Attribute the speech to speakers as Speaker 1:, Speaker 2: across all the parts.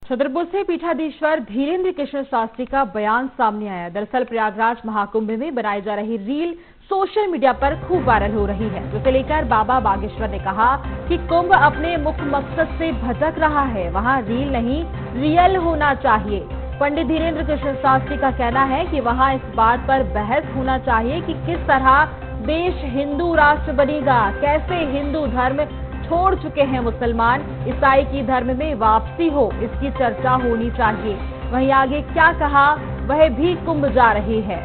Speaker 1: छतरपुर से पीठाधीश्वर धीरेन्द्र कृष्ण शास्त्री का बयान सामने आया। दरअसल प्रयागराज महाकुंभ में बनाई जा रही रील सोशल मीडिया पर खूब वायरल हो रही है, जिसे लेकर बाबा बागेश्वर ने कहा कि कुंभ अपने मुख्य मकसद से भटक रहा है, वहां रील नहीं रियल होना चाहिए। पंडित धीरेन्द्र कृष्ण शास्त्री का कहना है कि वहां इस बात पर बहस होना चाहिए कि किस तरह देश हिंदू राष्ट्र बनेगा, कैसे हिंदू धर्म छोड़ चुके हैं मुसलमान, ईसाई की धर्म में वापसी हो, इसकी चर्चा होनी चाहिए। वहीं आगे क्या कहा, वह भी कुंभ जा रही है।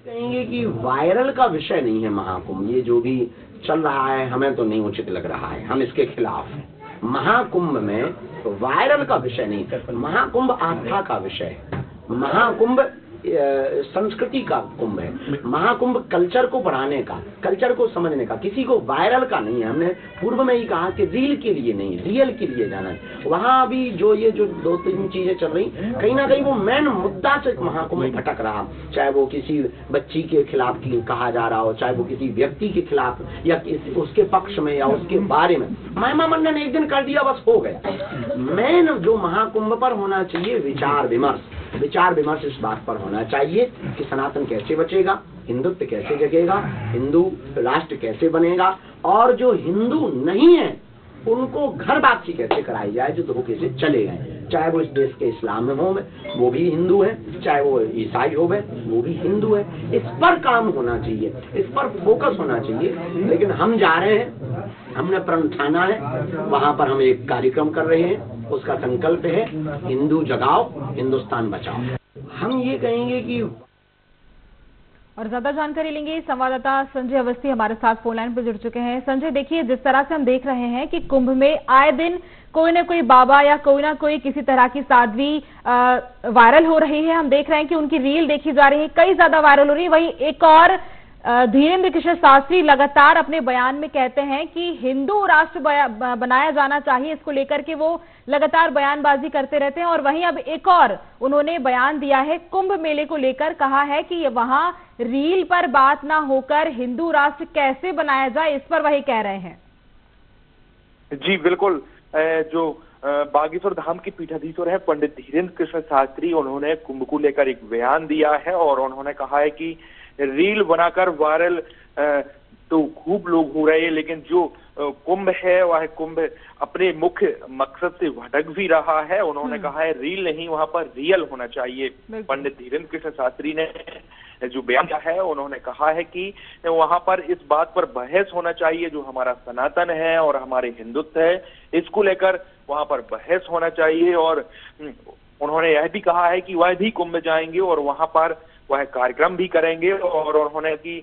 Speaker 2: कहेंगे कि वायरल का विषय नहीं है महाकुंभ, ये जो भी चल रहा है हमें तो नहीं उचित लग रहा है, हम इसके खिलाफ हैं। महाकुंभ में तो वायरल का विषय नहीं है, महाकुंभ आस्था का विषय है, महाकुंभ संस्कृति का कुंभ है, महाकुंभ कल्चर को बढ़ाने का, कल्चर को समझने का, किसी को वायरल का नहीं है। हमने पूर्व में ही कहा कि रील के लिए नहीं, रियल के लिए जाना है। वहां अभी जो ये जो दो तीन चीजें चल रही, कहीं ना कहीं वो मेन मुद्दा से महाकुंभ भटक रहा, चाहे वो किसी बच्ची के खिलाफ की कहा जा रहा हो, चाहे वो किसी व्यक्ति के खिलाफ या उसके पक्ष में या उसके बारे में। महिमा मंडन एक दिन कर दिया, बस हो गया। मेन जो महाकुंभ पर होना चाहिए विचार विमर्श इस बात पर होना चाहिए कि सनातन कैसे बचेगा, हिंदुत्व कैसे जगेगा, हिंदू राष्ट्र कैसे बनेगा, और जो हिंदू नहीं है उनको घर वापसी कैसे कराई जाए, जो धोखे से चले गए। चाहे वो इस देश के इस्लाम में हो, वो भी हिंदू है, चाहे वो ईसाई हो, वो भी हिंदू है। इस पर काम होना चाहिए, इस पर फोकस होना चाहिए। लेकिन हम जा रहे हैं, हमने प्रण ठाना है, वहां पर हम एक कार्यक्रम कर रहे हैं, उसका संकल्प है हिंदू जगाओ, हिंदुस्तान बचाओ। हम ये कहेंगे कि
Speaker 1: और ज्यादा जानकारी लेंगे, संवाददाता संजय अवस्थी हमारे साथ फोन लाइन पर जुड़ चुके हैं। संजय, देखिए जिस तरह से हम देख रहे हैं कि कुंभ में आए दिन कोई ना कोई बाबा या कोई ना कोई किसी तरह की साध्वी वायरल हो रही है। हम देख रहे हैं कि उनकी रील देखी जा रही है, कई ज्यादा वायरल हो रही है। वहीं एक और धीरेन्द्र कृष्ण शास्त्री लगातार अपने बयान में कहते हैं कि हिंदू राष्ट्र बनाया जाना चाहिए, इसको लेकर के वो लगातार बयानबाजी करते रहते हैं। और वहीं अब एक और उन्होंने बयान दिया है कुंभ मेले को लेकर, कहा है कि वहां रील पर बात ना होकर हिंदू राष्ट्र कैसे बनाया जाए, इस पर वही कह रहे हैं।
Speaker 3: जी बिल्कुल, जो बागेश्वर धाम के पीठाधीश्वर है पंडित धीरेन्द्र कृष्ण शास्त्री, उन्होंने कुंभ को लेकर एक बयान दिया है और उन्होंने कहा है कि रील बनाकर वायरल तो खूब लोग हो रहे हैं, लेकिन जो कुंभ है वह कुंभ अपने मुख्य मकसद से भटक भी रहा है। उन्होंने कहा है रील नहीं, वहां पर रियल होना चाहिए। पंडित धीरेन्द्र कृष्ण शास्त्री ने जो बयान दिया है, उन्होंने कहा है कि वहां पर इस बात पर बहस होना चाहिए, जो हमारा सनातन है और हमारे हिंदुत्व है, इसको लेकर वहां पर बहस होना चाहिए। और उन्होंने यह भी कहा है कि वह भी कुंभ जाएंगे और वहां पर वह कार्यक्रम भी करेंगे। और उन्होंने कि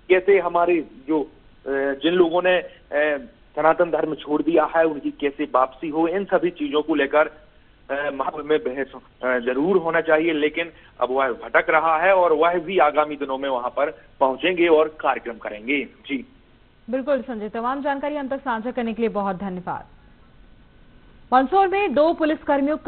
Speaker 3: कैसे हमारे जो जिन लोगों ने सनातन धर्म छोड़ दिया है उनकी कैसे वापसी हो, इन सभी चीजों को लेकर महाकुंभ में बहस जरूर होना चाहिए। लेकिन अब वह भटक रहा है और वह भी आगामी दिनों में वहां पर पहुंचेंगे और कार्यक्रम करेंगे। जी
Speaker 1: बिल्कुल संजय, तमाम जानकारी हम तक साझा करने के लिए बहुत धन्यवाद। मंदसौर में 2 पुलिसकर्मियों का